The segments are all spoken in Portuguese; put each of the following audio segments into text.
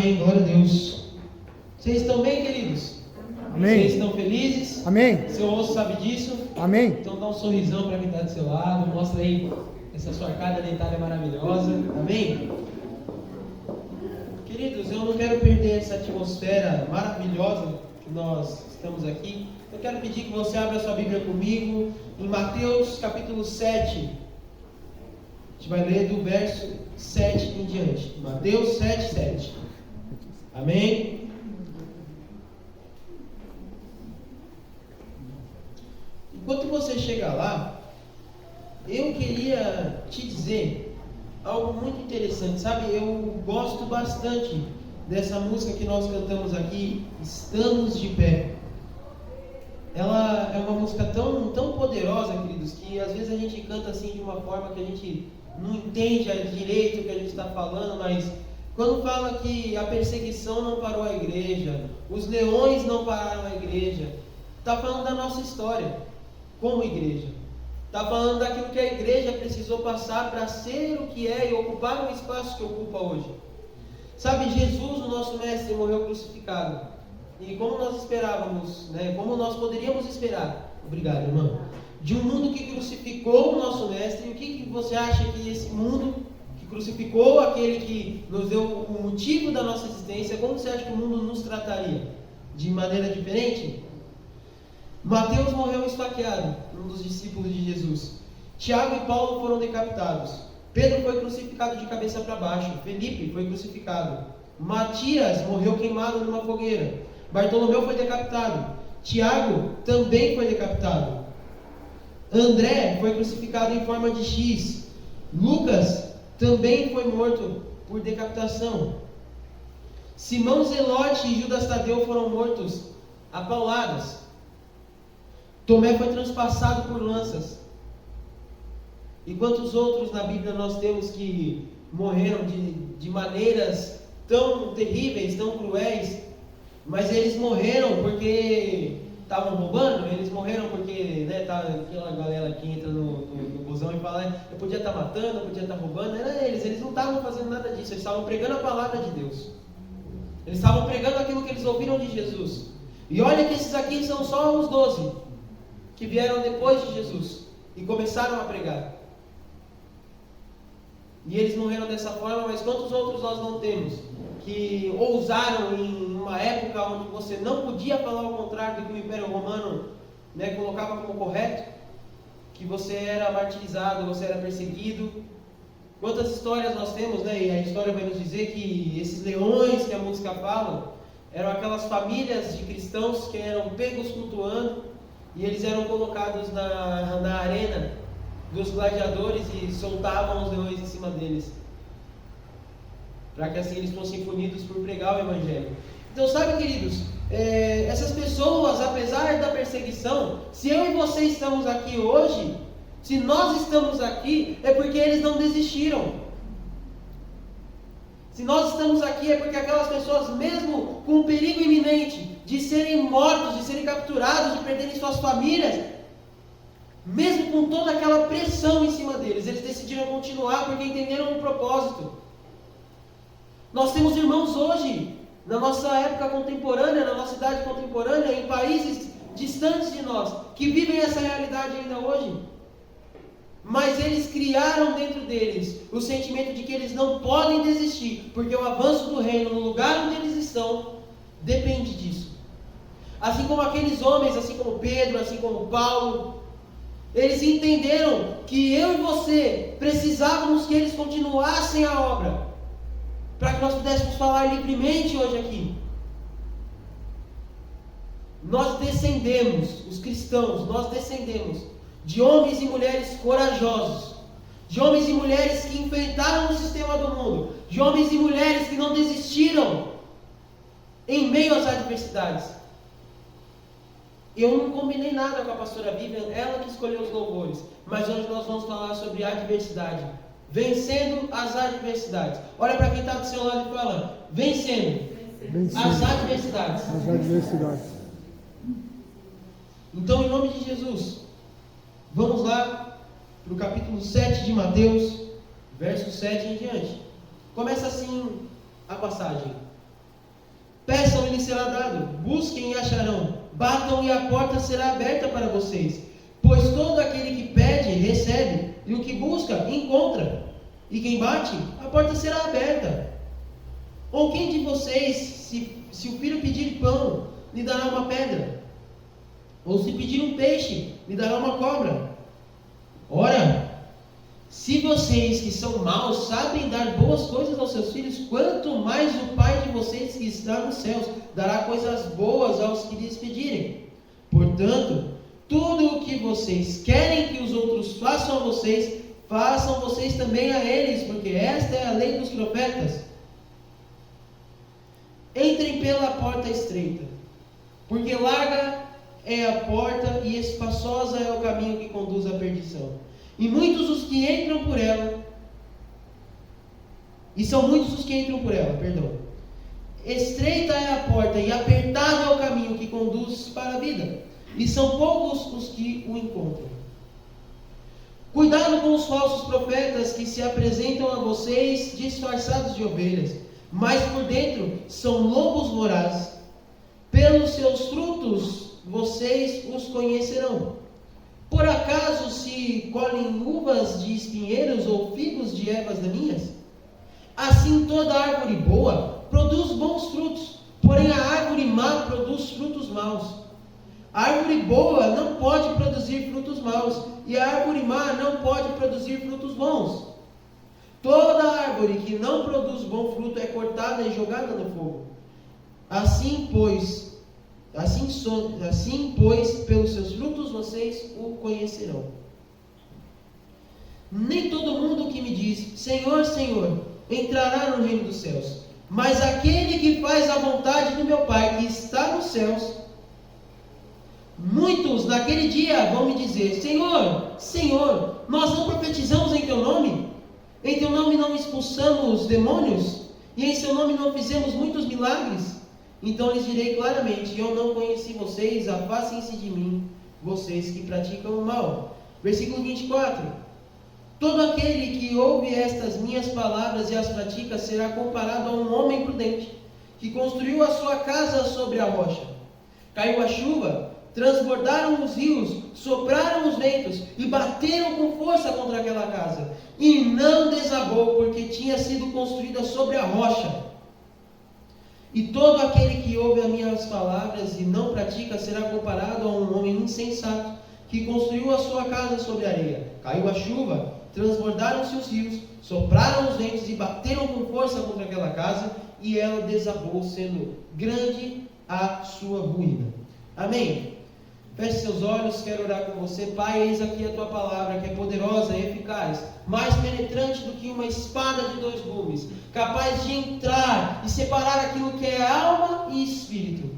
Amém, glória a Deus. Vocês estão bem, queridos? Amém. Vocês estão felizes? Amém. Seu rosto sabe disso? Amém. Então dá um sorrisão para quem está do seu lado. Mostra aí essa sua arcada dentária maravilhosa. Amém? Queridos, eu não quero perder essa atmosfera maravilhosa que nós estamos aqui. Eu quero pedir que você abra sua Bíblia comigo em Mateus capítulo 7. A gente vai ler do verso 7 em diante. Mateus 7, 7. Amém? Enquanto você chega lá, eu queria te dizer algo muito interessante, sabe? Eu gosto bastante dessa música que nós cantamos aqui, Estamos de Pé. Ela é uma música tão poderosa, queridos, que às vezes a gente canta assim de uma forma que a gente não entende direito o que a gente está falando, mas quando fala que a perseguição não parou a igreja, os leões não pararam a igreja, está falando da nossa história como igreja. Está falando daquilo que a igreja precisou passar para ser o que é e ocupar o espaço que ocupa hoje. Sabe, Jesus, o nosso mestre, morreu crucificado. E como nós esperávamos, como nós poderíamos esperar, obrigado, irmão, de um mundo que crucificou o nosso mestre, o que você acha que esse mundo que crucificou aquele que nos deu o motivo da nossa existência, como você acha que o mundo nos trataria? De maneira diferente? Mateus morreu esfaqueado, um dos discípulos de Jesus. Tiago e Paulo foram decapitados. Pedro foi crucificado de cabeça para baixo. Felipe foi crucificado. Matias morreu queimado numa fogueira. Bartolomeu foi decapitado. Tiago também foi decapitado. André foi crucificado em forma de X. Lucas também foi morto por decapitação. Simão Zelote e Judas Tadeu foram mortos a pauladas. Tomé foi transpassado por lanças. E quantos outros na Bíblia nós temos que morreram de maneiras tão terríveis, tão cruéis, mas eles morreram porque estavam roubando, eles morreram porque, tá aquela galera que entra no busão e fala, eu podia estar matando, eu podia estar roubando, era eles não estavam fazendo nada disso, eles estavam pregando a palavra de Deus. Eles estavam pregando aquilo que eles ouviram de Jesus. E olha que esses aqui são só os 12 que vieram depois de Jesus e começaram a pregar. E eles morreram dessa forma, mas quantos outros nós não temos que ousaram em uma época onde você não podia falar o contrário do que o Império Romano colocava como correto, que você era martirizado, você era perseguido. Quantas histórias nós temos, e a história vai nos dizer que esses leões que a música fala eram aquelas famílias de cristãos que eram pegos cultuando e eles eram colocados na arena dos gladiadores e soltavam os leões em cima deles, para que assim eles fossem punidos por pregar o Evangelho. Então, sabe, queridos, essas pessoas, apesar da perseguição, se eu e você estamos aqui hoje, se nós estamos aqui, é porque eles não desistiram. Se nós estamos aqui, é porque aquelas pessoas, mesmo com o perigo iminente de serem mortos, de serem capturados, de perderem suas famílias, mesmo com toda aquela pressão em cima deles, eles decidiram continuar porque entenderam o propósito. Nós temos irmãos hoje, na nossa época contemporânea, na nossa idade contemporânea, em países distantes de nós, que vivem essa realidade ainda hoje. Mas eles criaram dentro deles o sentimento de que eles não podem desistir, porque o avanço do reino no lugar onde eles estão depende disso. Assim como aqueles homens, assim como Pedro, assim como Paulo, eles entenderam que eu e você precisávamos que eles continuassem a obra, para que nós pudéssemos falar livremente hoje aqui. Nós descendemos, os cristãos, nós descendemos de homens e mulheres corajosos, de homens e mulheres que enfrentaram o sistema do mundo, de homens e mulheres que não desistiram em meio às adversidades. Eu não combinei nada com a pastora Vivian, ela que escolheu os louvores, mas hoje nós vamos falar sobre adversidade, vencendo as adversidades. Olha para quem está do seu lado e fala, vencendo as adversidades. As adversidades. Então, em nome de Jesus, vamos lá para o capítulo 7 de Mateus, verso 7 em diante. Começa assim a passagem. Peçam e lhes será dado, busquem e acharão, batam e a porta será aberta para vocês. Pois todo aquele que pede, recebe, e o que busca, encontra. E quem bate, a porta será aberta. Ou quem de vocês, se o filho pedir pão, lhe dará uma pedra? Ou se pedir um peixe, lhe dará uma cobra? Ora, se vocês que são maus sabem dar boas coisas aos seus filhos, quanto mais o Pai de vocês que está nos céus dará coisas boas aos que lhes pedirem. Portanto, tudo o que vocês querem que os outros façam a vocês, façam vocês também a eles, porque esta é a lei dos profetas. Entrem pela porta estreita, porque larga é a porta e espaçosa é o caminho que conduz à perdição. E muitos os que entram por ela, e são muitos os que entram por ela, perdão. Estreita é a porta e apertado é o caminho que conduz para a vida, e são poucos os que o encontram. Cuidado com os falsos profetas que se apresentam a vocês disfarçados de ovelhas, mas por dentro são lobos vorazes. Pelos seus frutos vocês os conhecerão. Por acaso se colhem uvas de espinheiros ou figos de ervas daninhas? Assim toda árvore boa produz bons frutos, porém a árvore má produz frutos maus. A árvore boa não pode produzir frutos maus, e a árvore má não pode produzir frutos bons. Toda árvore que não produz bom fruto é cortada e jogada no fogo. Assim, pois, pelos seus frutos vocês o conhecerão. Nem todo mundo que me diz, Senhor, Senhor, entrará no reino dos céus, mas aquele que faz a vontade do meu Pai que está nos céus. Muitos naquele dia vão me dizer, Senhor, Senhor, nós não profetizamos em Teu nome? Em Teu nome não expulsamos demônios? E em Seu nome não fizemos muitos milagres? Então lhes direi claramente, eu não conheci vocês, afastem-se de mim, vocês que praticam o mal. Versículo 24. Todo aquele que ouve estas minhas palavras e as pratica será comparado a um homem prudente, que construiu a sua casa sobre a rocha. Caiu a chuva, transbordaram os rios, sopraram os ventos e bateram com força contra aquela casa. E não desabou, porque tinha sido construída sobre a rocha. E todo aquele que ouve as minhas palavras e não pratica será comparado a um homem insensato, que construiu a sua casa sobre a areia. Caiu a chuva, transbordaram-se os rios, sopraram os ventos e bateram com força contra aquela casa, e ela desabou, sendo grande a sua ruína. Amém? Feche seus olhos, quero orar com você. Pai, eis aqui a Tua palavra, que é poderosa e eficaz, mais penetrante do que uma espada de dois gumes, capaz de entrar e separar aquilo que é alma e espírito.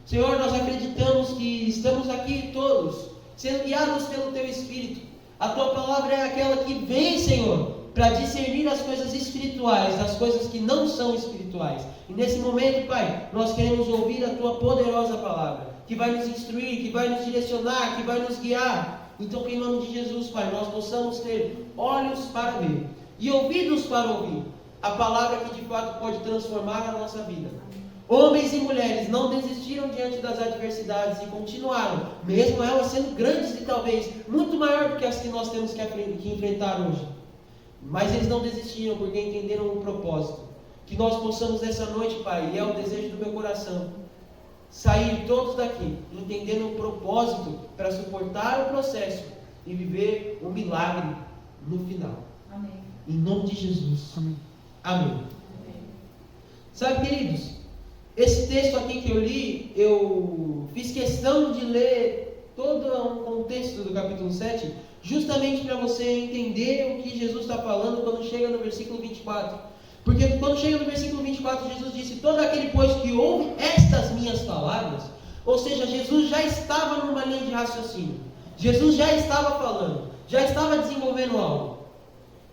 Senhor, nós acreditamos que estamos aqui todos, sendo guiados pelo Teu Espírito. A Tua palavra é aquela que vem, Senhor, para discernir as coisas espirituais das coisas que não são espirituais. E nesse momento, Pai, nós queremos ouvir a Tua poderosa palavra, que vai nos instruir, que vai nos direcionar, que vai nos guiar. Então, que em nome de Jesus, Pai, nós possamos ter olhos para ver e ouvidos para ouvir a palavra que de fato pode transformar a nossa vida. Homens e mulheres não desistiram diante das adversidades e continuaram, mesmo elas sendo grandes e talvez muito maior do que as que nós temos que enfrentar hoje. Mas eles não desistiram porque entenderam o propósito. Que nós possamos nessa noite, Pai, e é o desejo do meu coração, sair todos daqui entendendo o propósito para suportar o processo e viver o milagre no final. Amém. Em nome de Jesus. Amém. Amém. Amém. Sabe, queridos, esse texto aqui que eu li, eu fiz questão de ler todo um contexto do capítulo 7, justamente para você entender o que Jesus está falando quando chega no versículo 24. Porque quando chega no versículo 24, Jesus disse, todo aquele, pois, que ouve estas minhas palavras, ou seja, Jesus já estava numa linha de raciocínio, Jesus já estava falando, já estava desenvolvendo algo.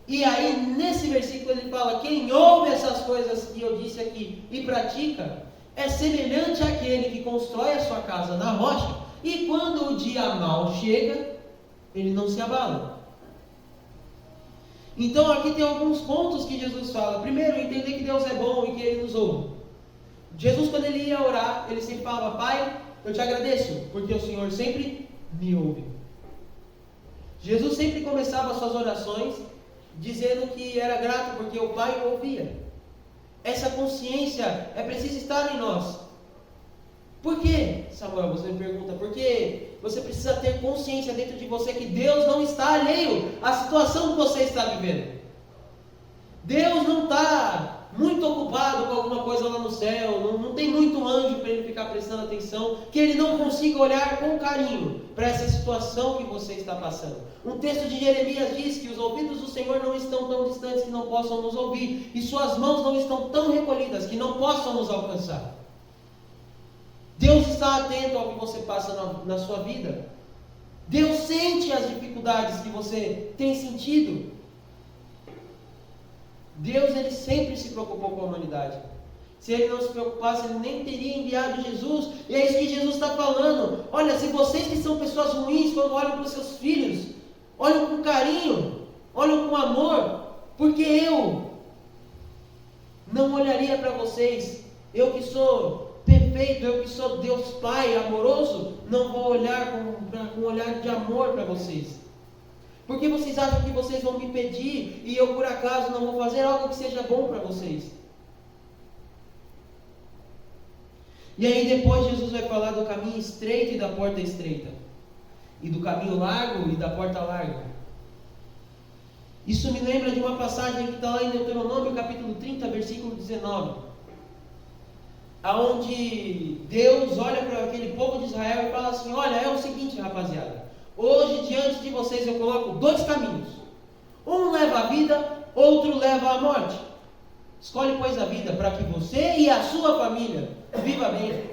E aí, nesse versículo ele fala, quem ouve essas coisas que eu disse aqui e pratica, é semelhante àquele que constrói a sua casa na rocha, e quando o dia mau chega, ele não se abala. Então aqui tem alguns pontos que Jesus fala. Primeiro, entender que Deus é bom e que Ele nos ouve. Jesus, quando ele ia orar, ele sempre falava: Pai, eu te agradeço, porque o Senhor sempre me ouve. Jesus sempre começava suas orações dizendo que era grato porque o Pai o ouvia. Essa consciência é preciso estar em nós. Por quê, Samuel? Você me pergunta. Porque você precisa ter consciência dentro de você que Deus não está alheio à situação que você está vivendo. Deus não está muito ocupado com alguma coisa lá no céu, não tem muito anjo para ele ficar prestando atenção, que ele não consiga olhar com carinho para essa situação que você está passando. Um texto de Jeremias diz que os ouvidos do Senhor não estão tão distantes que não possam nos ouvir, e suas mãos não estão tão recolhidas que não possam nos alcançar. Deus está atento ao que você passa na sua vida. Deus sente as dificuldades que você tem sentido. Deus, ele sempre se preocupou com a humanidade. Se ele não se preocupasse, ele nem teria enviado Jesus. E é isso que Jesus está falando. Olha, se vocês que são pessoas ruins, quando olham para os seus filhos, olham com carinho, olham com amor, porque eu não olharia para vocês. Eu que sou perfeito, eu que sou Deus Pai amoroso, não vou olhar com um olhar de amor para vocês. Porque vocês acham que vocês vão me pedir e eu por acaso não vou fazer algo que seja bom para vocês? E aí depois Jesus vai falar do caminho estreito e da porta estreita, e do caminho largo e da porta larga. Isso me lembra de uma passagem que está lá em Deuteronômio capítulo 30, versículo 19, aonde Deus olha para aquele povo de Israel e fala assim: olha, é o seguinte, rapaziada, hoje diante de vocês eu coloco dois caminhos, um leva à vida, outro leva à morte. Escolhe, pois, a vida, para que você e a sua família viva bem.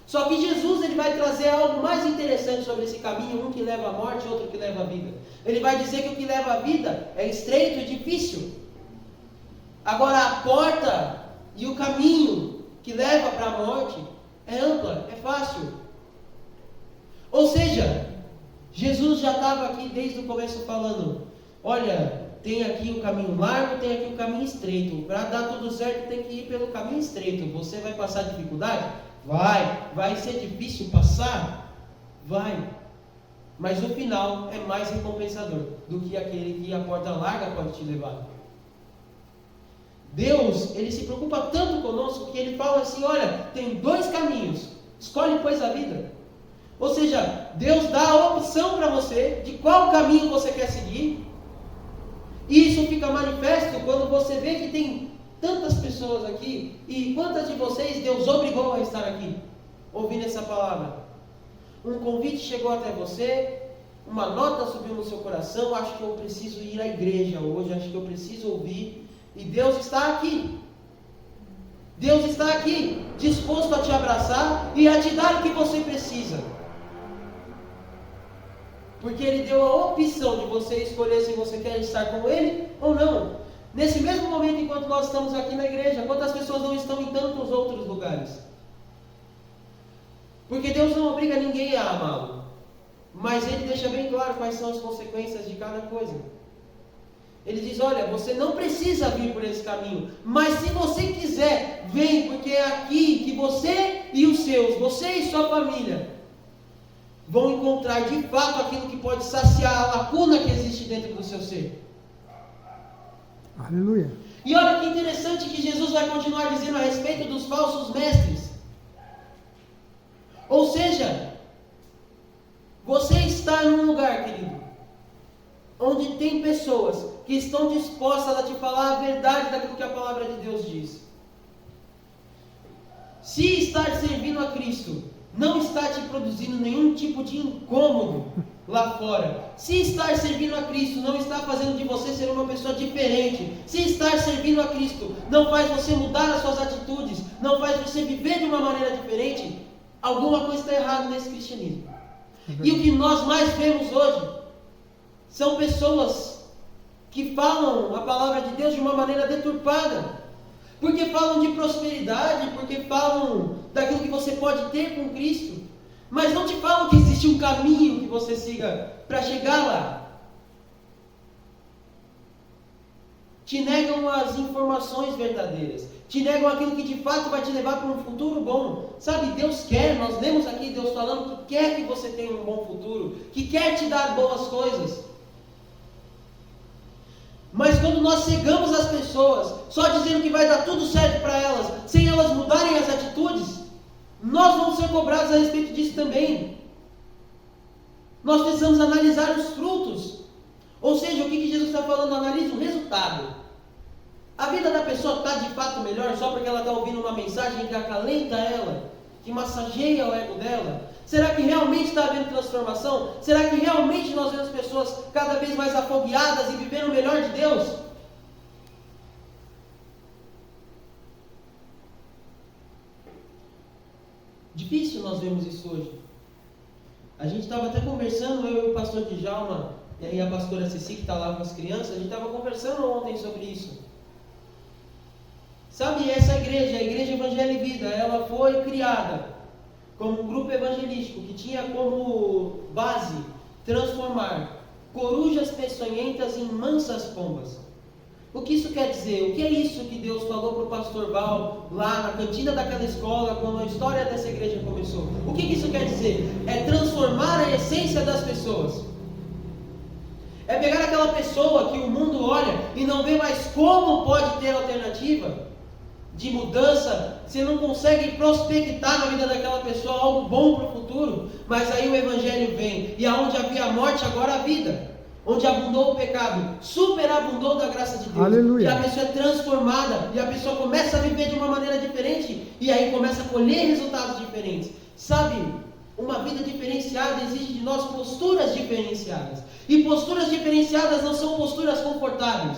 Só que Jesus, ele vai trazer algo mais interessante sobre esse caminho, um que leva à morte e outro que leva à vida. Ele vai dizer que o que leva à vida é estreito e difícil. Agora a porta e o caminho que leva para a morte é ampla, é fácil. Ou seja, Jesus já estava aqui desde o começo falando: olha, tem aqui o caminho largo, tem aqui o caminho estreito. Para dar tudo certo tem que ir pelo caminho estreito. Você vai passar dificuldade? Vai ser difícil passar? Vai. Mas o final é mais recompensador do que aquele que a porta larga pode te levar. Deus, ele se preocupa tanto conosco que ele fala assim: olha, tem dois caminhos, escolhe, pois, a vida. Ou seja, Deus dá a opção para você de qual caminho você quer seguir. E isso fica manifesto quando você vê que tem tantas pessoas aqui, e quantas de vocês Deus obrigou a estar aqui, ouvindo essa palavra. Um convite chegou até você, uma nota subiu no seu coração: acho que eu preciso ir à igreja hoje, acho que eu preciso ouvir, e Deus está aqui. Deus está aqui, disposto a te abraçar e a te dar o que você precisa. Porque Ele deu a opção de você escolher se você quer estar com Ele ou não. Nesse mesmo momento, enquanto nós estamos aqui na igreja, quantas pessoas não estão em tantos outros lugares? Porque Deus não obriga ninguém a amá-lo, mas Ele deixa bem claro quais são as consequências de cada coisa. Ele diz: olha, você não precisa vir por esse caminho, mas se você quiser, vem, porque é aqui que você e os seus, você e sua família, vão encontrar de fato aquilo que pode saciar a lacuna que existe dentro do seu ser. Aleluia. E olha que interessante que Jesus vai continuar dizendo a respeito dos falsos mestres. Ou seja, você está em um lugar, querido, onde tem pessoas que estão dispostas a te falar a verdade daquilo que a palavra de Deus diz. Se estar servindo a Cristo não está te produzindo nenhum tipo de incômodo lá fora, se estar servindo a Cristo não está fazendo de você ser uma pessoa diferente, se estar servindo a Cristo não faz você mudar as suas atitudes, não faz você viver de uma maneira diferente, alguma coisa está errada nesse cristianismo. E o que nós mais vemos hoje são pessoas que falam a palavra de Deus de uma maneira deturpada, porque falam de prosperidade, porque falam daquilo que você pode ter com Cristo, mas não te falam que existe um caminho que você siga para chegar lá. Te negam as informações verdadeiras, te negam aquilo que de fato vai te levar para um futuro bom. Sabe, Deus quer, nós lemos aqui Deus falando que quer que você tenha um bom futuro, que quer te dar boas coisas. Mas quando nós cegamos as pessoas, só dizendo que vai dar tudo certo para elas, sem elas mudarem as atitudes, nós vamos ser cobrados a respeito disso também. Nós precisamos analisar os frutos. Ou seja, o que Jesus está falando? Analise o resultado. A vida da pessoa está de fato melhor só porque ela está ouvindo uma mensagem que acalenta ela, que massageia o ego dela? Será que realmente está havendo transformação? Será que realmente nós vemos pessoas cada vez mais afogueadas e vivendo o melhor de Deus? Difícil nós vemos isso hoje. A gente estava até conversando, eu e o pastor Djalma e a pastora Ceci, que está lá com as crianças, a gente estava conversando ontem sobre isso. Sabe, essa igreja, a Igreja Evangelho e Vida, ela foi criada como um grupo evangelístico que tinha como base transformar corujas peçonhentas em mansas pombas. O que isso quer dizer? O que é isso que Deus falou para o pastor Val lá na cantina daquela escola, quando a história dessa igreja começou? O que isso quer dizer? É transformar a essência das pessoas. É pegar aquela pessoa que o mundo olha e não vê mais como pode ter alternativa de mudança, você não consegue prospectar na vida daquela pessoa algo bom para o futuro, mas aí o Evangelho vem, e aonde havia a morte, agora a vida. Onde abundou o pecado, superabundou da graça de Deus. Aleluia. E a pessoa é transformada, e a pessoa começa a viver de uma maneira diferente, e aí começa a colher resultados diferentes. Sabe, uma vida diferenciada exige de nós posturas diferenciadas. E posturas diferenciadas não são posturas confortáveis.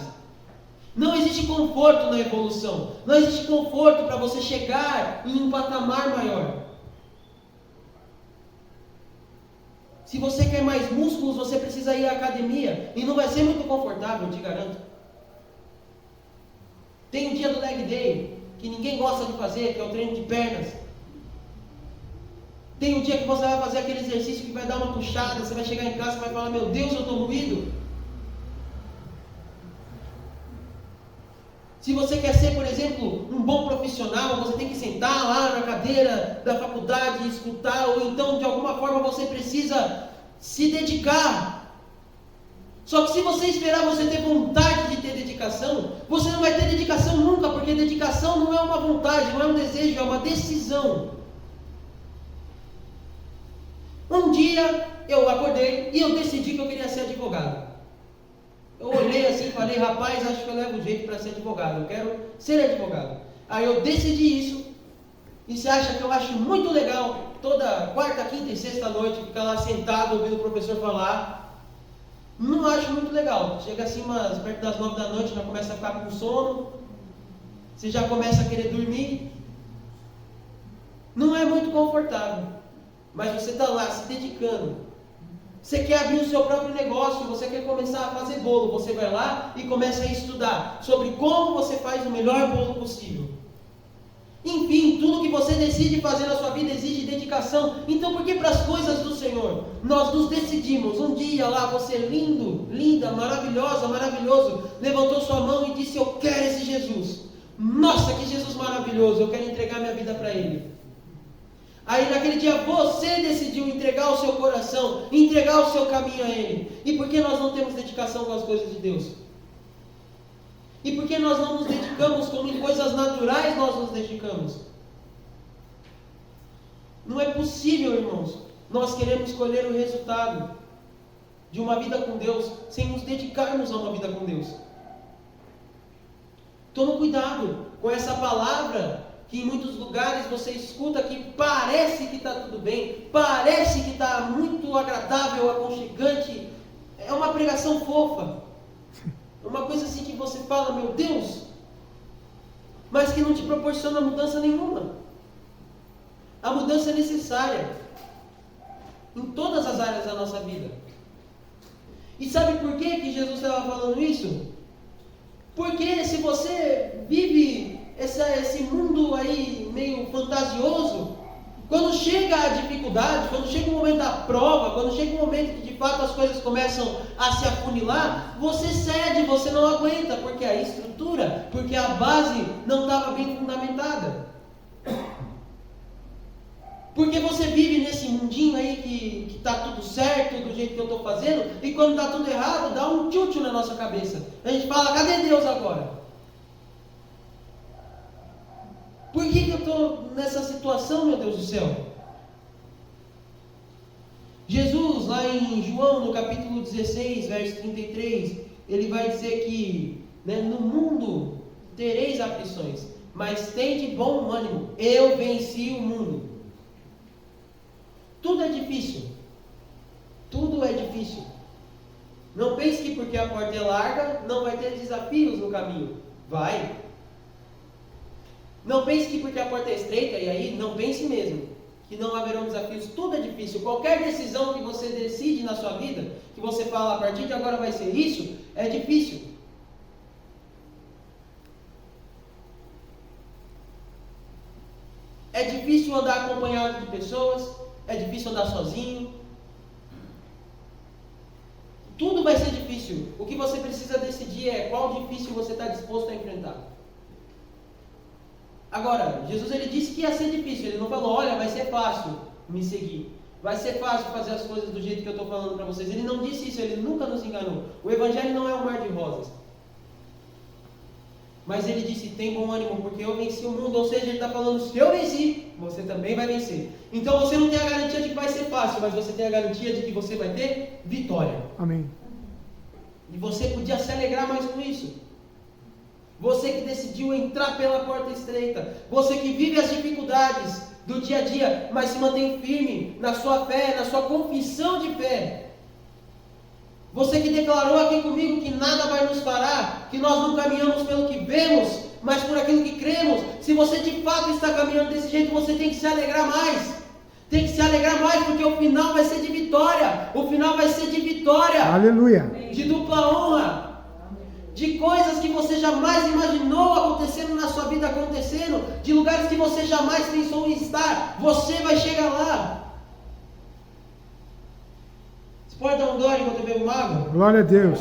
Não existe conforto na evolução. Não existe conforto para você chegar em um patamar maior. Se você quer mais músculos, você precisa ir à academia. E não vai ser muito confortável, eu te garanto. Tem o dia do leg day, que ninguém gosta de fazer, que é o treino de pernas. Tem o dia que você vai fazer aquele exercício que vai dar uma puxada, você vai chegar em casa e vai falar, meu Deus, eu estou moído. Se você quer ser, por exemplo, um bom profissional, você tem que sentar lá na cadeira da faculdade e escutar, ou então de alguma forma você precisa se dedicar. Só que se você esperar você ter vontade de ter dedicação, você não vai ter dedicação nunca, porque dedicação não é uma vontade, não é um desejo, é uma decisão. Um dia eu acordei e eu decidi que eu queria ser advogado. Eu olhei assim e falei, rapaz, acho que eu levo jeito para ser advogado, eu quero ser advogado. Aí eu decidi isso, e você acha que eu acho muito legal, toda quarta, quinta e sexta noite, ficar lá sentado ouvindo o professor falar? Não acho muito legal. Chega assim, perto das 9 da noite, já começa a ficar com sono, você já começa a querer dormir. Não é muito confortável, mas você está lá se dedicando. Você quer abrir o seu próprio negócio, você quer começar a fazer bolo, você vai lá e começa a estudar sobre como você faz o melhor bolo possível. Enfim, tudo que você decide fazer na sua vida exige dedicação. Então por que para as coisas do Senhor nós nos decidimos? Um dia lá, você lindo, linda, maravilhosa, maravilhoso, levantou sua mão e disse, eu quero esse Jesus. Nossa, que Jesus maravilhoso, eu quero entregar minha vida para Ele. Aí naquele dia você decidiu entregar o seu coração, entregar o seu caminho a Ele. E por que nós não temos dedicação com as coisas de Deus? E por que nós não nos dedicamos como em coisas naturais nós nos dedicamos? Não é possível, irmãos, nós queremos colher o resultado de uma vida com Deus sem nos dedicarmos a uma vida com Deus. Tome cuidado com essa palavra que em muitos lugares você escuta que parece que está tudo bem, parece que está muito agradável, aconchegante, é uma pregação fofa, uma coisa assim que você fala, meu Deus, mas que não te proporciona mudança nenhuma. A mudança é necessária em todas as áreas da nossa vida. E sabe por que Jesus estava falando isso? Porque se você vive esse mundo aí meio fantasioso, Quando chega a dificuldade, quando chega o momento da prova, quando chega o momento que de fato as coisas começam a se afunilar, você cede, você não aguenta, porque a estrutura, porque a base não estava bem fundamentada. Porque você vive nesse mundinho aí que está tudo certo, do jeito que eu estou fazendo, e quando está tudo errado, dá um tchutchu na nossa cabeça. A gente fala, cadê Deus agora? Por que eu estou nessa situação, meu Deus do céu? Jesus, lá em João, no capítulo 16, verso 33, ele vai dizer que no mundo tereis aflições, mas tende bom ânimo, eu venci o mundo. Tudo é difícil. Tudo é difícil. Não pense que porque a porta é larga, não vai ter desafios no caminho. Vai. Não pense que porque a porta é estreita, e aí não pense mesmo que não haverão desafios. Tudo é difícil. Qualquer decisão que você decide na sua vida, que você fala a partir de agora vai ser isso, é difícil. É difícil andar acompanhado de pessoas, é difícil andar sozinho. Tudo vai ser difícil. O que você precisa decidir é qual difícil você está disposto a enfrentar. Agora, Jesus ele disse que ia ser difícil. Ele não falou, olha, vai ser fácil me seguir. Vai ser fácil fazer as coisas do jeito que eu estou falando para vocês. Ele não disse isso, ele nunca nos enganou. O Evangelho não é um mar de rosas. Mas ele disse, tem bom ânimo, porque eu venci o mundo. Ou seja, ele está falando, se eu venci, você também vai vencer. Então você não tem a garantia de que vai ser fácil, mas você tem a garantia de que você vai ter vitória. Amém. E você podia se alegrar mais com isso. Você que decidiu entrar pela porta estreita. Você que vive as dificuldades do dia a dia, mas se mantém firme na sua fé, na sua confissão de fé. Você que declarou aqui comigo que nada vai nos parar, que nós não caminhamos pelo que vemos, mas por aquilo que cremos. Se você de fato está caminhando desse jeito, você tem que se alegrar mais. Tem que se alegrar mais, porque o final vai ser de vitória. O final vai ser de vitória. Aleluia. De dupla honra. De coisas que você jamais imaginou acontecendo na sua vida acontecendo. De lugares que você jamais pensou em estar. Você vai chegar lá. Você pode dar um glória enquanto eu bebo uma água? Glória a Deus.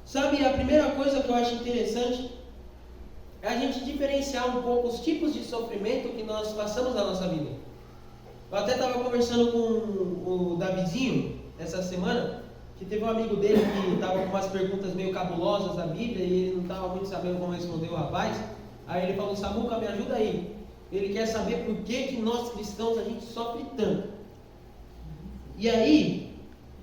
Sabe, a primeira coisa que eu acho interessante é a gente diferenciar um pouco os tipos de sofrimento que nós passamos na nossa vida. Eu até estava conversando com o Davizinho essa semana, que teve um amigo dele que estava com umas perguntas meio cabulosas da Bíblia e ele não estava muito sabendo como responder o rapaz. Aí ele falou, Samuca, me ajuda aí. Ele quer saber por que nós cristãos a gente sofre tanto. E aí,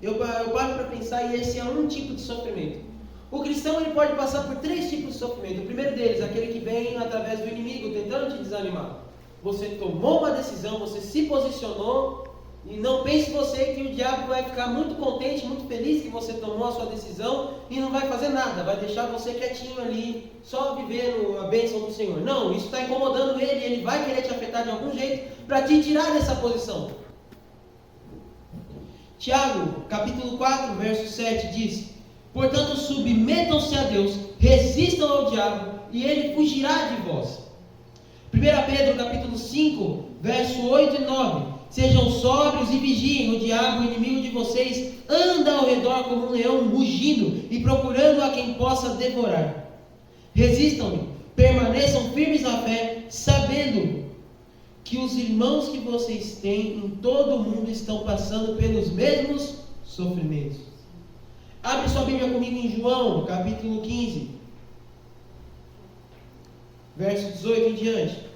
eu paro para pensar e esse é um tipo de sofrimento. O cristão ele pode passar por 3 tipos de sofrimento. O primeiro deles, aquele que vem através do inimigo, tentando te desanimar. Você tomou uma decisão, você se posicionou, e não pense você que o diabo vai ficar muito contente, muito feliz que você tomou a sua decisão e não vai fazer nada, vai deixar você quietinho ali, só vivendo a bênção do Senhor. Não, isso está incomodando ele, ele vai querer te afetar de algum jeito para te tirar dessa posição. Tiago, capítulo 4, verso 7 diz: portanto, submetam-se a Deus, resistam ao diabo, e ele fugirá de vós. 1 Pedro, capítulo 5, verso 8 e 9. Sejam sóbrios e vigiem, o diabo, o inimigo de vocês, anda ao redor como um leão, rugindo e procurando a quem possa devorar. Resistam-lhe, permaneçam firmes na fé, sabendo que os irmãos que vocês têm em todo o mundo estão passando pelos mesmos sofrimentos. Abre sua Bíblia comigo em João, capítulo 15, verso 18 em diante.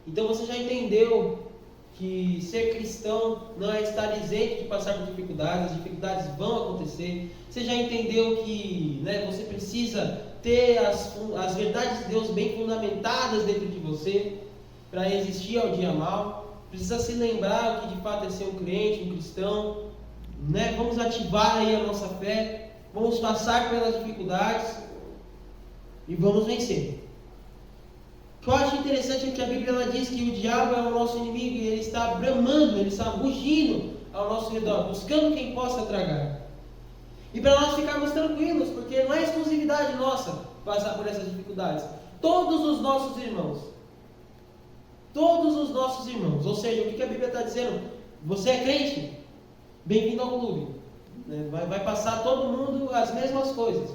Então você já entendeu que ser cristão não é estar isento de passar por dificuldades, as dificuldades vão acontecer. Você já entendeu que você precisa ter as verdades de Deus bem fundamentadas dentro de você para resistir ao dia mal. Precisa se lembrar o que de fato é ser um crente, um cristão. Vamos ativar aí a nossa fé, vamos passar pelas dificuldades e vamos vencer. que eu acho interessante é que a Bíblia ela diz que o diabo é o nosso inimigo e ele está bramando, ele está rugindo ao nosso redor, buscando quem possa tragar. E para nós ficarmos tranquilos, porque não é exclusividade nossa passar por essas dificuldades. Todos os nossos irmãos, ou seja, o que a Bíblia está dizendo? Você é crente? Bem-vindo ao clube. Vai passar todo mundo as mesmas coisas.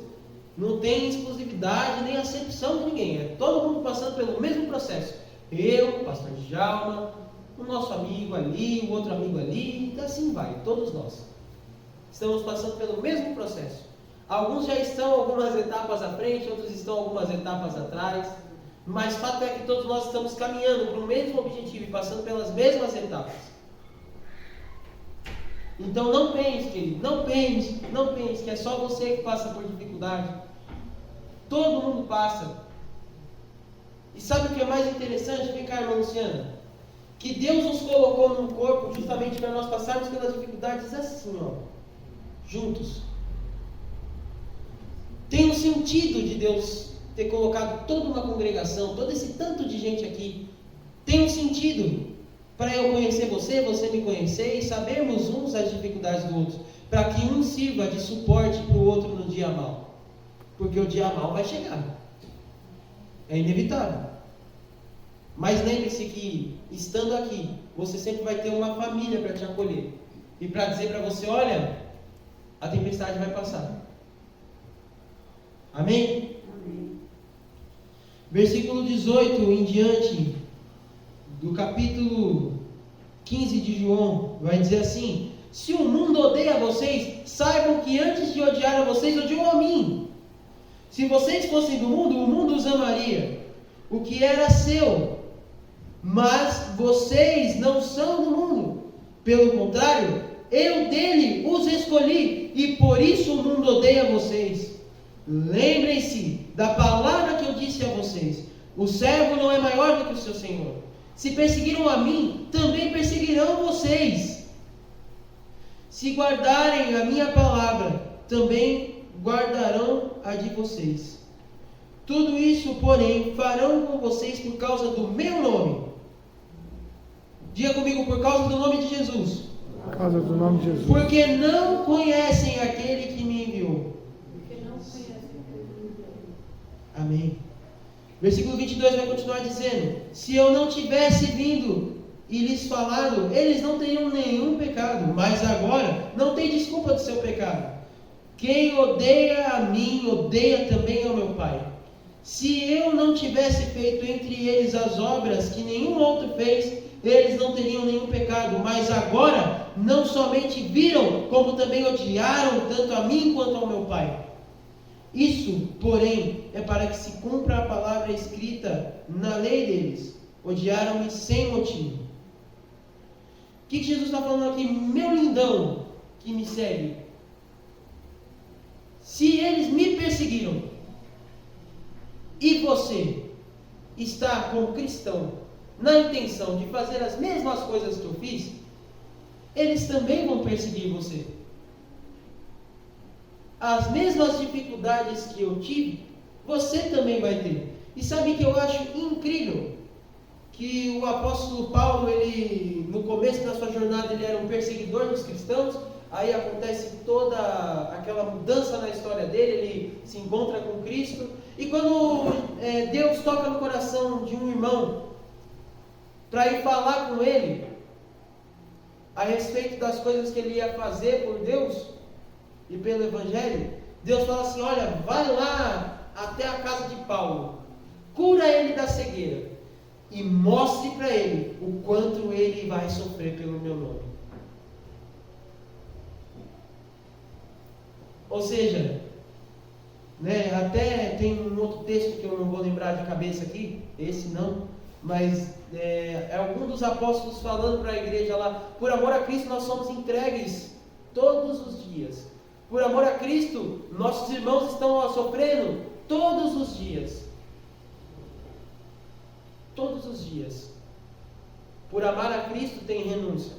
Não tem exclusividade nem acepção de ninguém. É todo mundo passando pelo mesmo processo. Eu, o pastor Djalma, o nosso amigo ali, o outro amigo ali, e assim vai, todos nós. Estamos passando pelo mesmo processo. Alguns já estão algumas etapas à frente, outros estão algumas etapas atrás. Mas fato é que todos nós estamos caminhando para o mesmo objetivo e passando pelas mesmas etapas. Então não pense, querido, não pense que é só você que passa por dificuldade. Todo mundo passa. E sabe o que é mais interessante? Vem cá, irmã Luciana. Que Deus nos colocou num corpo justamente para nós passarmos pelas dificuldades assim, ó, juntos. Tem um sentido de Deus ter colocado toda uma congregação, todo esse tanto de gente aqui. Tem um sentido para eu conhecer você, você me conhecer e sabermos uns as dificuldades do outro, para que um sirva de suporte para o outro no dia mal. Porque o dia mal vai chegar. É inevitável. Mas lembre-se que, estando aqui, você sempre vai ter uma família para te acolher. E para dizer para você, olha, a tempestade vai passar. Amém? Amém. Versículo 18 em diante, do capítulo 15 de João, vai dizer assim: se o mundo odeia vocês, saibam que antes de odiar a vocês, odiou a mim. Se vocês fossem do mundo, o mundo os amaria, o que era seu. Mas vocês não são do mundo. Pelo contrário, eu dele os escolhi, e por isso o mundo odeia vocês. Lembrem-se da palavra que eu disse a vocês: o servo não é maior do que o seu senhor. Se perseguiram a mim, também perseguirão vocês. Se guardarem a minha palavra, também guardarão a de vocês. Tudo isso, porém, farão com vocês por causa do meu nome. Diga comigo, por causa do nome de Jesus. Por causa do nome de Jesus. Porque não conhecem aquele que me enviou. Amém. Versículo 22 vai continuar dizendo: se eu não tivesse vindo e lhes falado, eles não teriam nenhum pecado, mas agora não tem desculpa do seu pecado. Quem odeia a mim, odeia também ao meu Pai. Se eu não tivesse feito entre eles as obras que nenhum outro fez, eles não teriam nenhum pecado, mas agora não somente viram, como também odiaram tanto a mim quanto ao meu Pai. Isso, porém, é para que se cumpra a palavra escrita na lei deles: odiaram-me sem motivo. O que Jesus está falando aqui? Meu lindão que me segue, se eles me perseguiram e você está como cristão na intenção de fazer as mesmas coisas que eu fiz, eles também vão perseguir você. As mesmas dificuldades que eu tive, você também vai ter. E sabe que eu acho incrível? Que o apóstolo Paulo, ele, no começo da sua jornada, ele era um perseguidor dos cristãos. Aí acontece toda aquela mudança na história dele, ele se encontra com Cristo. E quando Deus toca no coração de um irmão para ir falar com ele a respeito das coisas que ele ia fazer por Deus e pelo Evangelho, Deus fala assim: olha, vai lá até a casa de Paulo, cura ele da cegueira e mostre para ele o quanto ele vai sofrer pelo meu nome. Ou seja, até tem um outro texto que eu não vou lembrar de cabeça aqui, esse não, mas é algum dos apóstolos falando para a igreja lá: por amor a Cristo nós somos entregues todos os dias. Por amor a Cristo, nossos irmãos estão sofrendo todos os dias. Todos os dias. Por amar a Cristo tem renúncia.